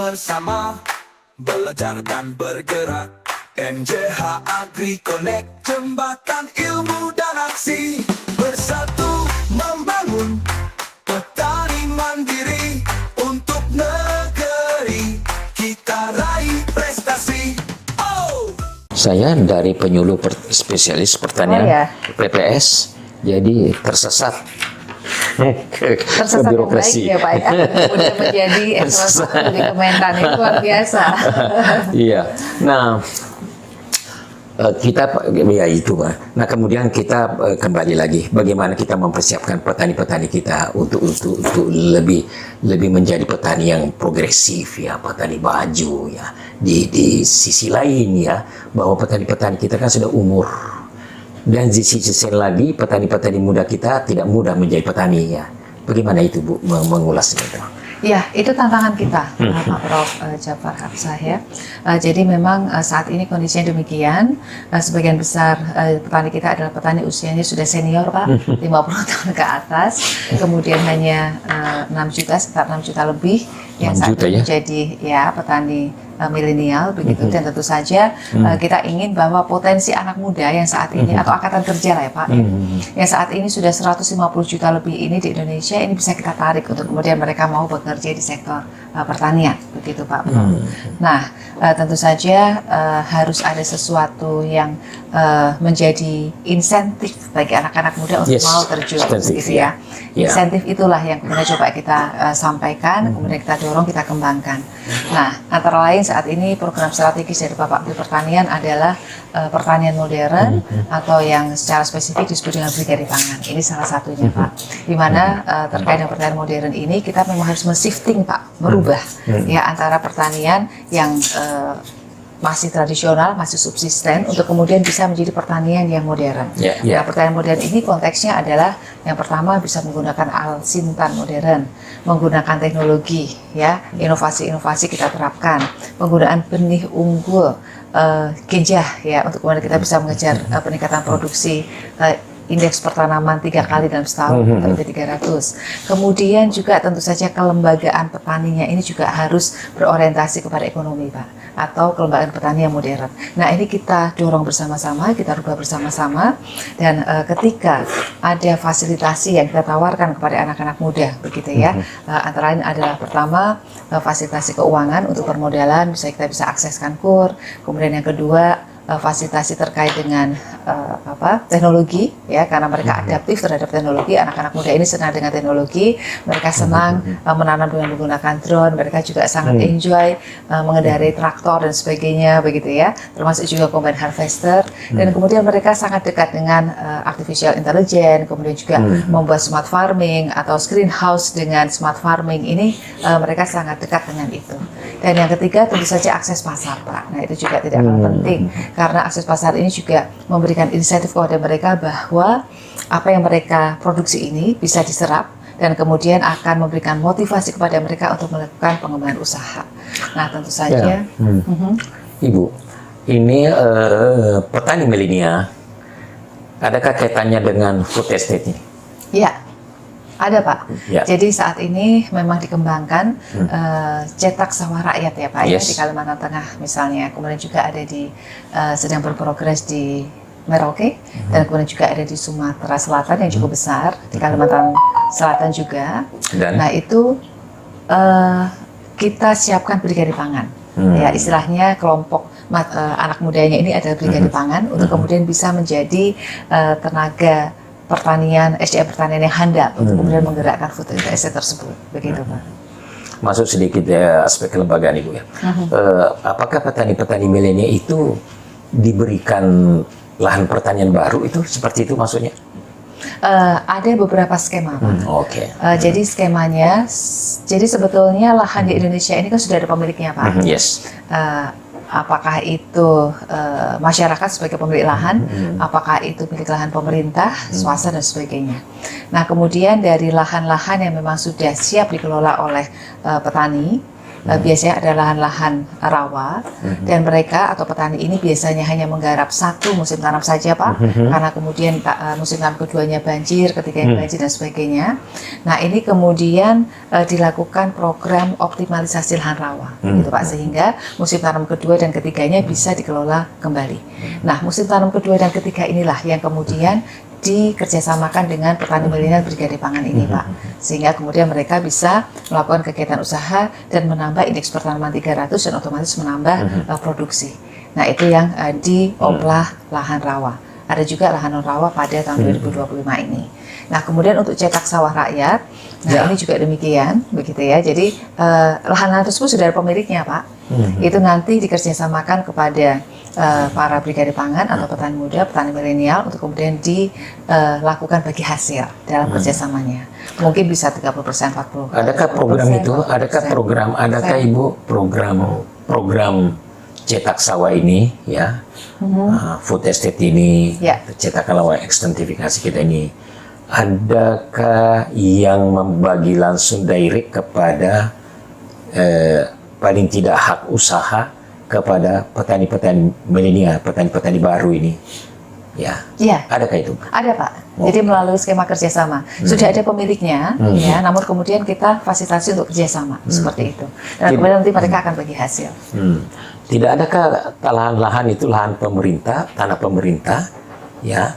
bersama, belajar dan bergerak. NJH Agri Connect, jembatan ilmu dan aksi. Bersatu membangun petani mandiri untuk negeri, kita raih prestasi. Oh! Saya dari penyuluh spesialis pertanian PPS, jadi tersesat ke birokrasi. Yang baik ya Pak ya, udah menjadi eselon 1 di Kementan, itu luar biasa. Iya, nah kita ya itu Pak. Nah kemudian kita kembali lagi bagaimana kita mempersiapkan petani-petani kita untuk lebih menjadi petani yang progresif ya, petani baju ya. Di sisi lain ya, bahwa petani-petani kita kan sudah umur, dan di sisi lagi petani-petani muda kita tidak mudah menjadi petani ya. Bagaimana itu Bu mengulasnya itu? Ya, itu tantangan kita, Pak Prof. Jafar Hapsah ya. Jadi memang saat ini kondisinya demikian. Sebagian besar petani kita adalah petani usianya sudah senior Pak, 50 tahun ke atas. Kemudian hanya 6 juta, sekitar 6 juta lebih yang saat ini menjadi ya petani milenial begitu. Dan tentu saja kita ingin bahwa potensi anak muda yang saat ini atau angkatan kerja lah ya Pak, yang saat ini sudah 150 juta lebih ini di Indonesia, ini bisa kita tarik untuk kemudian mereka mau bekerja di sektor pertanian begitu Pak. Nah tentu saja harus ada sesuatu yang menjadi insentif bagi anak-anak muda untuk mau terjun gitu ya. Insentif itulah yang kemudian coba kita sampaikan, kemudian kita dorong, kita kembangkan. Nah antara lain saat ini program strategis dari Bapak Menteri Pertanian adalah pertanian modern atau yang secara spesifik disebut dengan brigade pangan. Ini salah satunya Pak. Di mana terkait dengan pertanian modern ini kita memang harus men-shifting Pak, merubah ya antara pertanian yang masih tradisional, masih subsisten untuk kemudian bisa menjadi pertanian yang modern. Nah, pertanian modern ini konteksnya adalah yang pertama bisa menggunakan alsintan modern, menggunakan teknologi, ya, inovasi-inovasi kita terapkan, penggunaan benih unggul, gejah, ya, untuk kemudian kita bisa mengejar peningkatan produksi. Indeks pertanaman 3 kali dalam setahun, lebih 300. Kemudian juga tentu saja kelembagaan petaninya ini juga harus berorientasi kepada ekonomi Pak, atau kelembagaan petani yang modern. Nah ini kita dorong bersama-sama, kita rubah bersama-sama, dan ketika ada fasilitasi yang kita tawarkan kepada anak-anak muda, begitu ya, antara lain adalah pertama fasilitasi keuangan untuk permodalan, kita bisa akseskan KUR, kemudian yang kedua fasilitasi terkait dengan teknologi ya, karena mereka adaptif terhadap teknologi. Anak-anak muda ini senang dengan teknologi, mereka senang menanam dengan menggunakan drone, mereka juga sangat enjoy mengendarai traktor dan sebagainya begitu ya, termasuk juga combine harvester, dan kemudian mereka sangat dekat dengan artificial intelligence, kemudian juga membuat smart farming atau greenhouse dengan smart farming ini, mereka sangat dekat dengan itu. Dan yang ketiga tentu saja akses pasar Pak. Nah itu juga tidak kalah penting, karena akses pasar ini juga memberikan insentif kepada mereka bahwa apa yang mereka produksi ini bisa diserap dan kemudian akan memberikan motivasi kepada mereka untuk melakukan pengembangan usaha. Nah tentu saja Ibu, ini petani milenial, adakah kaitannya dengan food estate ini? Ya, ada Pak. Jadi saat ini memang dikembangkan cetak sawah rakyat ya Pak ya, di Kalimantan Tengah misalnya, kemudian juga ada di sedang berprogres di Merauke, dan kemudian juga ada di Sumatera Selatan yang cukup besar, di Kalimantan Selatan juga. Nah itu kita siapkan brigade pangan, ya istilahnya kelompok anak mudanya ini adalah brigade pangan untuk kemudian bisa menjadi tenaga pertanian, SDM pertanian yang handal untuk kemudian menggerakkan food estate tersebut, begitu Pak. Masuk sedikit ya aspek kelembagaan Ibu ya. Apakah petani-petani milenial itu diberikan lahan pertanian baru itu seperti itu maksudnya? Ada beberapa skema Pak. Jadi skemanya, jadi sebetulnya lahan di Indonesia ini kan sudah ada pemiliknya Pak. Apakah itu masyarakat sebagai pemilik lahan, apakah itu milik lahan pemerintah, swasta dan sebagainya. Nah kemudian dari lahan-lahan yang memang sudah siap dikelola oleh petani, biasanya ada lahan-lahan rawa, dan mereka atau petani ini biasanya hanya menggarap satu musim tanam saja, Pak, karena kemudian musim tanam keduanya banjir, ketiganya banjir dan sebagainya. Nah, ini kemudian dilakukan program optimalisasi lahan rawa, gitu Pak, sehingga musim tanam kedua dan ketiganya bisa dikelola kembali. Nah, musim tanam kedua dan ketiga inilah yang kemudian dikerjasamakan dengan petani milenial Brigade Pangan ini, Pak, sehingga kemudian mereka bisa melakukan kegiatan usaha dan menambah indeks pertanaman 300 dan otomatis menambah produksi. Nah, itu yang dioplah lahan rawa. Ada juga lahan rawa pada tahun 2025 ini. Nah, kemudian untuk cetak sawah rakyat, nah ini juga demikian, begitu ya. Jadi lahan-lahan tersebut sudah ada pemiliknya, Pak. Itu nanti dikerjasamakan kepada para brigade pangan atau petani muda, petani milenial untuk kemudian dilakukan bagi hasil dalam kerjasamanya. Mungkin bisa 30%, 40%. Adakah program itu? Adakah program? Adakah Ibu program cetak sawah ini, ya, food estate ini, cetak sawah ekstensifikasi kita ini? Adakah yang membagi langsung direct kepada paling tidak hak usaha kepada petani-petani milenial, petani-petani baru ini? Ya, adakah itu? Ada, Pak. Jadi melalui skema kerjasama sudah ada pemiliknya, ya. Namun kemudian kita fasilitasi untuk kerjasama seperti itu. Dan kemudian nanti mereka akan bagi hasil. Tidak adakah lahan-lahan itu lahan pemerintah, tanah pemerintah, ya,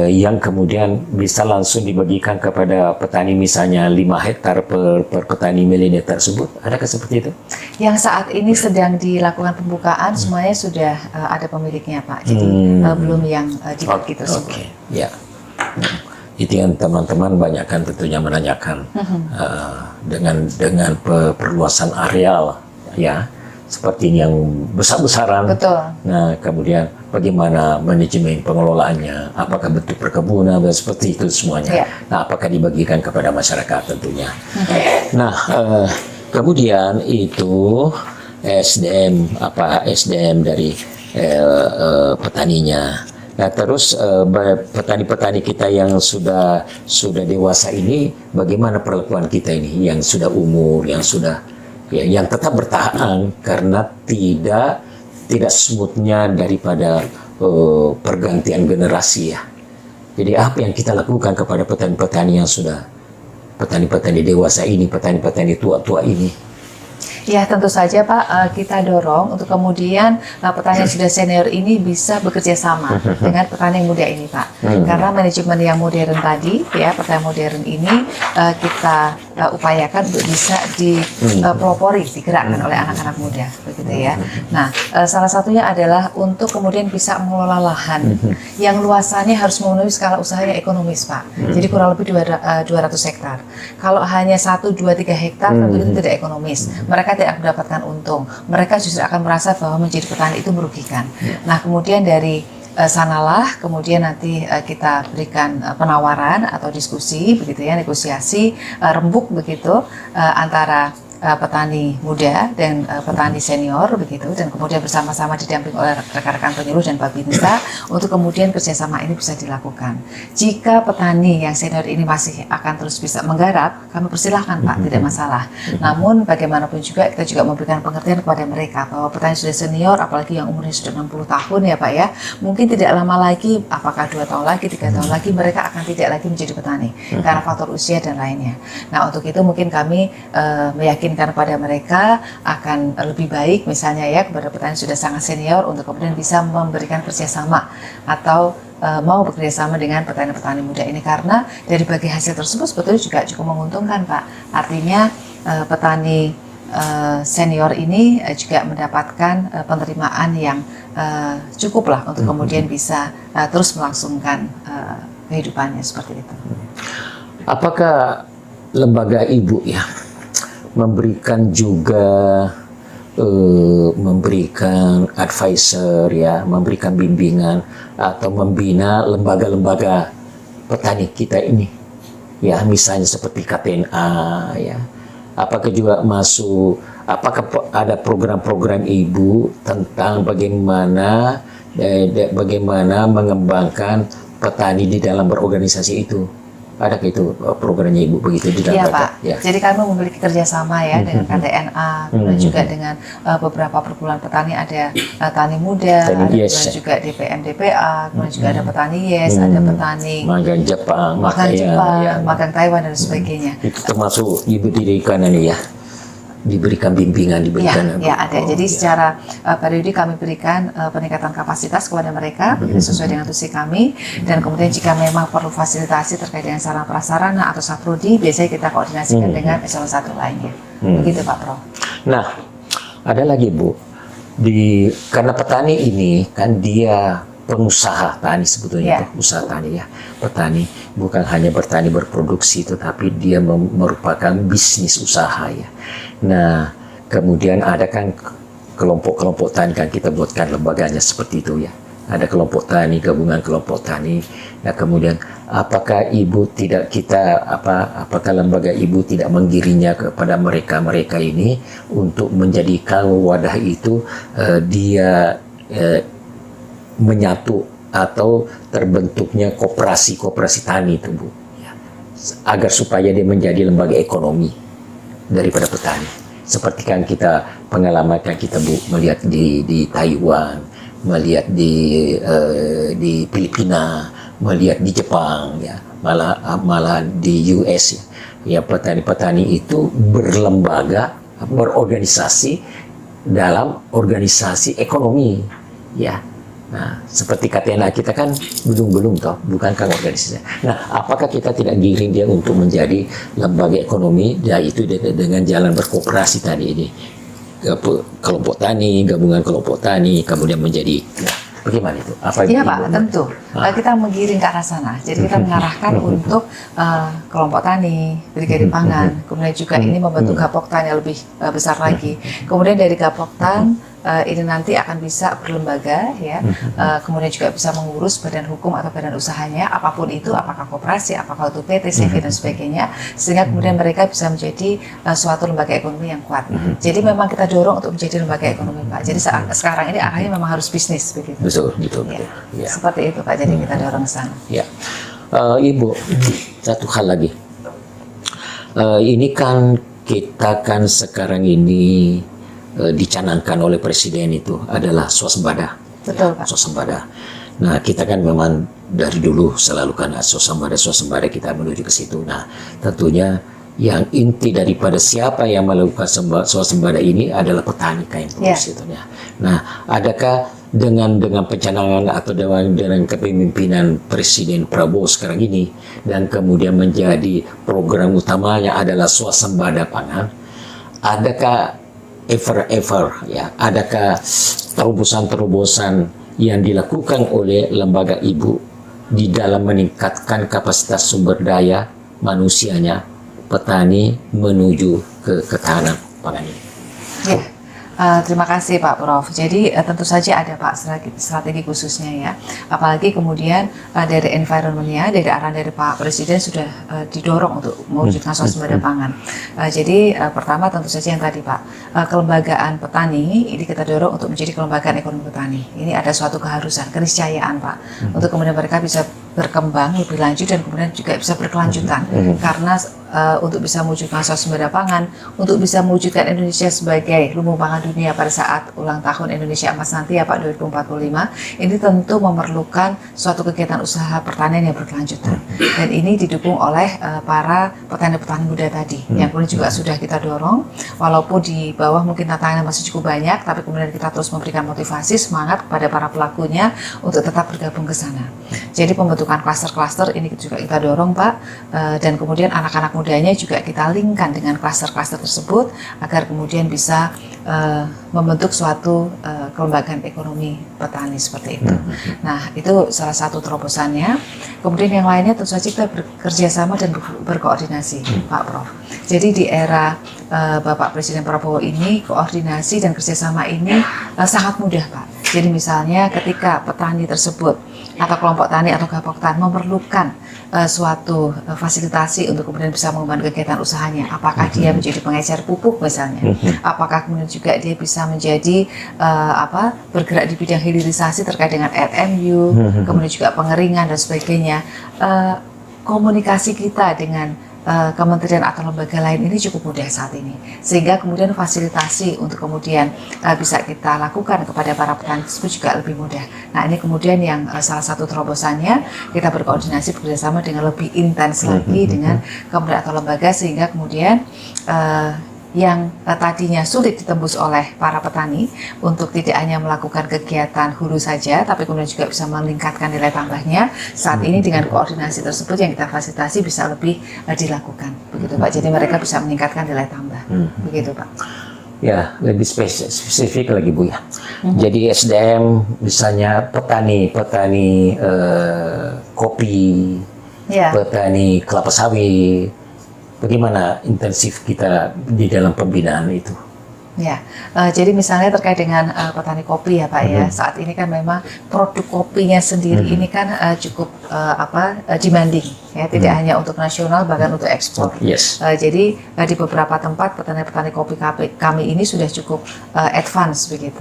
yang kemudian bisa langsung dibagikan kepada petani, misalnya 5 hektar per petani milenial tersebut? Adakah seperti itu? Yang saat ini sedang dilakukan pembukaan, semuanya sudah ada pemiliknya, Pak. Jadi belum yang dibagi tersebut. Ya. Itu yang teman-teman banyak kan tentunya menanyakan dengan perluasan areal, ya, seperti yang besar-besaran. Betul. Nah, kemudian bagaimana manajemen pengelolaannya, apakah bentuk perkebunan dan seperti itu semuanya. Nah, apakah dibagikan kepada masyarakat tentunya. Nah, kemudian itu SDM dari petaninya. Nah, terus petani-petani kita yang sudah dewasa ini, bagaimana perlakuan kita ini yang sudah umur, yang sudah, ya, yang tetap bertahan karena tidak smoothnya daripada pergantian generasi, ya. Jadi apa yang kita lakukan kepada petani-petani yang sudah, petani-petani dewasa ini, petani-petani tua-tua ini? Ya, tentu saja, Pak, kita dorong untuk kemudian petani yang sudah senior ini bisa bekerja sama dengan petani yang muda ini, Pak. Karena manajemen yang modern tadi, ya, petani modern ini kita upayakan untuk bisa dipelopori, digerakkan oleh anak-anak muda, begitu ya. Nah, salah satunya adalah untuk kemudian bisa mengelola lahan yang luasannya harus memenuhi skala usaha yang ekonomis, Pak. Jadi kurang lebih 200 hektar. Kalau hanya 1, 2, 3 hektar, tentu itu tidak ekonomis. Mereka tidak mendapatkan untung. Mereka justru akan merasa bahwa menjadi petani itu merugikan. Nah, kemudian dari sanalah kemudian nanti kita berikan penawaran atau diskusi, begitu ya, negosiasi rembuk begitu antara petani muda dan petani senior, begitu, dan kemudian bersama-sama didamping oleh rekan-rekan penyuluh dan Babinsa untuk kemudian kerjasama ini bisa dilakukan. Jika petani yang senior ini masih akan terus bisa menggarap, kami persilahkan, Pak, tidak masalah. Namun bagaimanapun juga kita juga memberikan pengertian kepada mereka bahwa petani sudah senior, apalagi yang umurnya sudah 60 tahun, ya, Pak, ya, mungkin tidak lama lagi, apakah 2 tahun lagi, 3 tahun lagi, mereka akan tidak lagi menjadi petani karena faktor usia dan lainnya. Nah, untuk itu mungkin kami meyakinkan kepada mereka akan lebih baik, misalnya ya, kepada petani sudah sangat senior untuk kemudian bisa memberikan kerjasama atau mau bekerjasama dengan petani-petani muda ini, karena dari bagi hasil tersebut sebetulnya juga cukup menguntungkan, Pak. Artinya petani senior ini juga mendapatkan penerimaan yang cukup lah untuk kemudian bisa terus melangsungkan kehidupannya seperti itu. Apakah lembaga Ibu, ya, memberikan juga memberikan advisor, ya, memberikan bimbingan atau membina lembaga-lembaga petani kita ini, ya, misalnya seperti KTNA, ya, apakah juga apakah ada program-program Ibu tentang bagaimana mengembangkan petani di dalam berorganisasi itu? Ada itu programnya Ibu begitu di dalam Iya mereka? Pak, jadi kami memiliki kerjasama ya dengan KTNA, kemudian juga dengan beberapa perkumpulan petani, ada Tani Muda, Tani ada Yes. kemudian juga DPM DPA, kemudian juga ada petani Yes, ada petani Magang Jepang, magang Jepang, ya. magang Taiwan dan sebagainya. Itu termasuk Ibu dirikan ini ya, diberikan bimbingan, diberikan. Ya, ada. Jadi ya. secara periodik kami berikan peningkatan kapasitas kepada mereka sesuai dengan tusi kami, dan kemudian jika memang perlu fasilitasi terkait dengan sarana prasarana atau saprodi, biasanya kita koordinasikan dengan eselon 1 lainnya. Begitu Pak Prof. Nah, ada lagi Bu, karena petani ini kan dia pengusaha tani sebetulnya, usaha tani ya. Petani bukan hanya bertani berproduksi, tetapi dia merupakan bisnis usaha ya. Nah, kemudian ada kan kelompok-kelompok tani, kan kita buatkan lembaganya seperti itu ya. Ada kelompok tani, gabungan kelompok tani. Nah, kemudian apakah Ibu tidak apakah lembaga Ibu tidak menggiringnya kepada mereka ini untuk menjadikan wadah itu dia menyatu atau terbentuknya koperasi tani itu Bu ya, agar supaya dia menjadi lembaga ekonomi daripada petani. Seperti kan kita pengalaman kan kita Bu melihat di Taiwan, melihat di Filipina, melihat di Jepang ya, malah di US ya. Ya, petani-petani itu berlembaga, berorganisasi dalam organisasi ekonomi ya. Nah, seperti KTNA kita kan belum toh, bukan kan organisasinya. Nah, apakah kita tidak giring dia untuk menjadi lembaga ekonomi, yaitu dengan jalan berkooperasi tadi ini, kelompok tani, gabungan kelompok tani, kemudian menjadi, bagaimana itu? Iya Pak, tentu. Kita menggiring ke arah sana. Jadi kita mengarahkan untuk kelompok tani, brigade pangan, kemudian juga ini membentuk Gapoktan yang lebih besar lagi. Kemudian dari Gapoktan ini nanti akan bisa berlembaga ya, kemudian juga bisa mengurus badan hukum atau badan usahanya, apapun itu, apakah koperasi, apakah itu PT, CV dan sebagainya, sehingga kemudian mereka bisa menjadi suatu lembaga ekonomi yang kuat. Jadi memang kita dorong untuk menjadi lembaga ekonomi Pak. Jadi sekarang ini arahnya memang harus bisnis begitu. Betul. Ya. Seperti itu Pak. Jadi kita dorong ke sana. Ya, Ibu, satu hal lagi. Ini kan kita kan sekarang ini dicanangkan oleh Presiden itu adalah swasembada. Betul Pak. Swasembada. Nah, kita kan memang dari dulu selalu kan swasembada kita menuju ke situ. Nah, tentunya yang inti daripada siapa yang melakukan swasembada ini adalah petani kain produksi itu ya. Nah, adakah dengan pencanangan atau dengan kepemimpinan Presiden Prabowo sekarang ini, dan kemudian menjadi program utamanya adalah swasembada pangan, adakah adakah terobosan-terobosan yang dilakukan oleh lembaga Ibu di dalam meningkatkan kapasitas sumber daya manusianya petani menuju ke ketahanan pangan ini? Ya. Terima kasih Pak Prof. Jadi tentu saja ada Pak strategi khususnya ya. Apalagi kemudian dari environment-nya, dari arahan dari Pak Presiden sudah didorong untuk mewujudkan swasembada pangan. Jadi pertama tentu saja yang tadi Pak, kelembagaan petani ini kita dorong untuk menjadi kelembagaan ekonomi petani. Ini ada suatu keharusan, keniscayaan Pak, untuk kemudian mereka bisa berkembang lebih lanjut dan kemudian juga bisa berkelanjutan. Karena untuk bisa mewujudkan swasembada pangan, untuk bisa mewujudkan Indonesia sebagai lumbung pangan dunia pada saat ulang tahun Indonesia Emas nanti ya Pak 2045, ini tentu memerlukan suatu kegiatan usaha pertanian yang berkelanjutan. Dan ini didukung oleh para petani-petani muda tadi, yang kemudian juga sudah kita dorong, walaupun di bawah mungkin tantangannya masih cukup banyak, tapi kemudian kita terus memberikan motivasi, semangat kepada para pelakunya untuk tetap bergabung ke sana. Jadi pembentukan klaster-klaster ini juga kita dorong Pak, dan kemudian anak-anak mudanya juga kita linkkan dengan klaster-klaster tersebut agar kemudian bisa membentuk suatu kelembagaan ekonomi petani seperti itu. Nah, itu salah satu terobosannya. Kemudian yang lainnya tentu saja kita bekerja sama dan berkoordinasi, Pak Prof. Jadi di era Bapak Presiden Prabowo ini, koordinasi dan kerjasama ini sangat mudah, Pak. Jadi misalnya ketika petani tersebut atau kelompok tani atau Gapoktan memerlukan suatu fasilitasi untuk kemudian bisa mengembangkan kegiatan usahanya, apakah dia menjadi pengecer pupuk misalnya, apakah kemudian juga dia bisa menjadi bergerak di bidang hilirisasi terkait dengan RMU, kemudian juga pengeringan dan sebagainya. komunikasi kita dengan kementerian atau lembaga lain ini cukup mudah saat ini, sehingga kemudian fasilitasi untuk kemudian bisa kita lakukan kepada para petani tersebut juga lebih mudah. Nah, ini kemudian yang salah satu terobosannya, kita berkoordinasi bekerjasama dengan lebih intens lagi dengan kementerian atau lembaga, sehingga kemudian yang tadinya sulit ditembus oleh para petani untuk tidak hanya melakukan kegiatan hulu saja, tapi kemudian juga bisa meningkatkan nilai tambahnya. Saat ini dengan koordinasi tersebut yang kita fasilitasi bisa lebih dilakukan, begitu Pak. Jadi mereka bisa meningkatkan nilai tambah, begitu Pak. Ya, lebih spesifik lagi Bu ya. Jadi SDM misalnya petani kopi, petani kelapa sawit. Bagaimana intensif kita di dalam pembinaan itu? Ya, jadi misalnya terkait dengan petani kopi ya Pak ya, saat ini kan memang produk kopinya sendiri ini kan cukup demanding ya, tidak hanya untuk nasional bahkan untuk ekspor. Yes. Jadi di beberapa tempat petani-petani kopi kami ini sudah cukup advance begitu.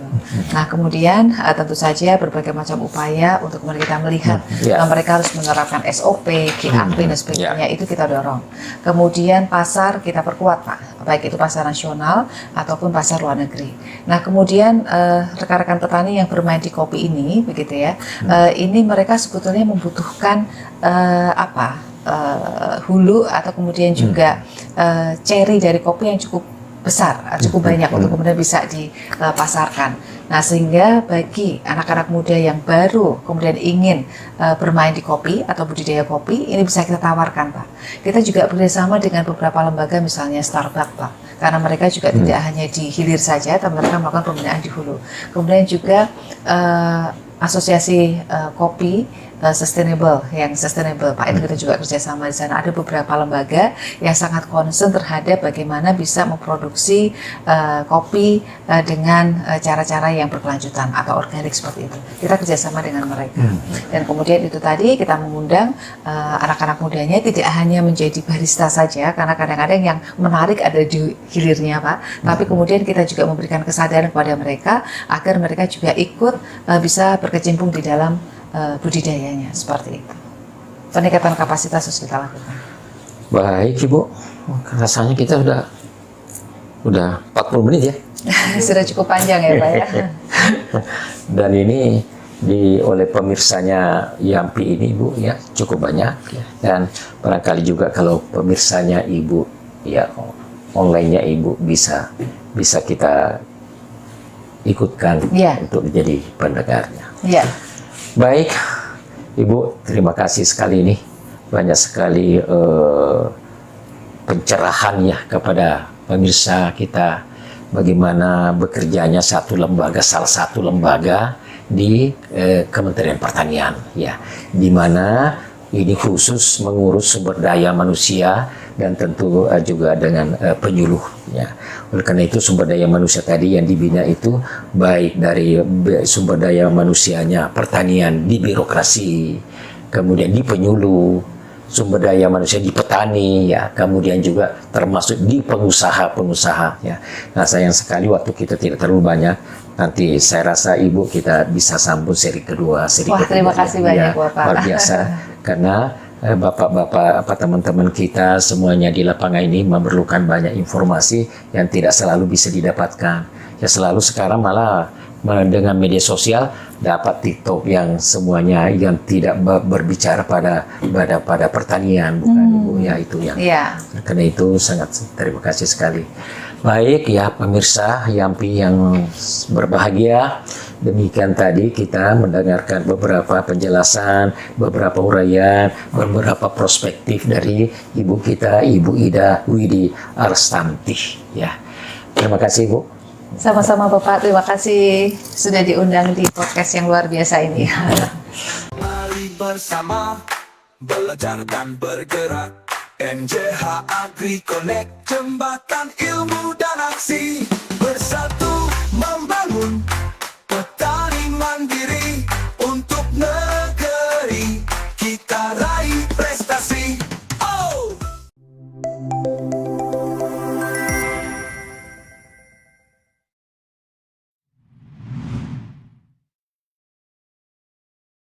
Nah kemudian tentu saja berbagai macam upaya untuk kita melihat mereka harus menerapkan SOP, GAP dan sebagainya itu kita dorong. Kemudian pasar kita perkuat Pak, baik itu pasar nasional ataupun pasar luar negeri. Nah kemudian rekan-rekan petani yang bermain di kopi ini begitu ya, ini mereka sebetulnya membutuhkan hulu atau kemudian juga cherry dari kopi yang cukup besar, cukup banyak untuk kemudian bisa dipasarkan. Nah sehingga bagi anak-anak muda yang baru kemudian ingin bermain di kopi atau budidaya kopi, ini bisa kita tawarkan Pak. Kita juga bekerjasama dengan beberapa lembaga misalnya Starbucks Pak, karena mereka juga tidak hanya di hilir saja, tapi mereka melakukan pembinaan di hulu. Kemudian juga asosiasi kopi sustainable Pak, itu kita juga kerjasama di sana. Ada beberapa lembaga yang sangat concern terhadap bagaimana bisa memproduksi kopi dengan cara-cara yang berkelanjutan atau organik seperti itu. Kita kerjasama dengan mereka. Dan kemudian itu tadi kita mengundang anak-anak mudanya tidak hanya menjadi barista saja, karena kadang-kadang yang menarik ada di hilirnya Pak, tapi kemudian kita juga memberikan kesadaran kepada mereka agar mereka juga ikut bisa berkecimpung di dalam budidayanya, seperti itu. Peningkatan kapasitas harus kita lakukan. Baik Ibu, rasanya kita udah 40 menit ya. Sudah cukup panjang ya Pak ya. Dan ini oleh pemirsanya Yampi ini Ibu ya cukup banyak ya. Dan barangkali juga kalau pemirsanya Ibu ya online-nya Ibu bisa kita ikutkan untuk menjadi pendengarnya. Ya. Baik, Ibu, terima kasih sekali ini. Banyak sekali pencerahan ya kepada pemirsa kita bagaimana bekerjanya salah satu lembaga di Kementerian Pertanian ya, di mana ini khusus mengurus sumber daya manusia dan tentu juga dengan penyuluh ya. Oleh karena itu sumber daya manusia tadi yang dibina itu baik dari sumber daya manusianya pertanian di birokrasi, kemudian di penyuluh, sumber daya manusia di petani ya, kemudian juga termasuk di pengusaha-pengusaha ya. Nah sayang sekali waktu kita tidak terlalu banyak. Nanti saya rasa Ibu kita bisa sambung seri kedua, terima kasih banyak Bapak. Luar biasa karena bapak-bapak teman-teman kita semuanya di lapangan ini memerlukan banyak informasi yang tidak selalu bisa didapatkan. Ya selalu sekarang malah dengan media sosial dapat TikTok yang semuanya yang tidak berbicara pada pertanian, bukan Ibu ya, itu yang. Karena itu sangat terima kasih sekali. Baik ya pemirsa Yampi yang berbahagia, demikian tadi kita mendengarkan beberapa penjelasan, beberapa uraian, beberapa perspektif dari Ibu kita, Ibu Ida Widi Arstanti ya. Terima kasih Ibu. Sama-sama Bapak, terima kasih sudah diundang di podcast yang luar biasa ini. Mari bersama belajar dan bergerak. NJH Agri Connect, jembatan ilmu dan aksi, bersatu membangun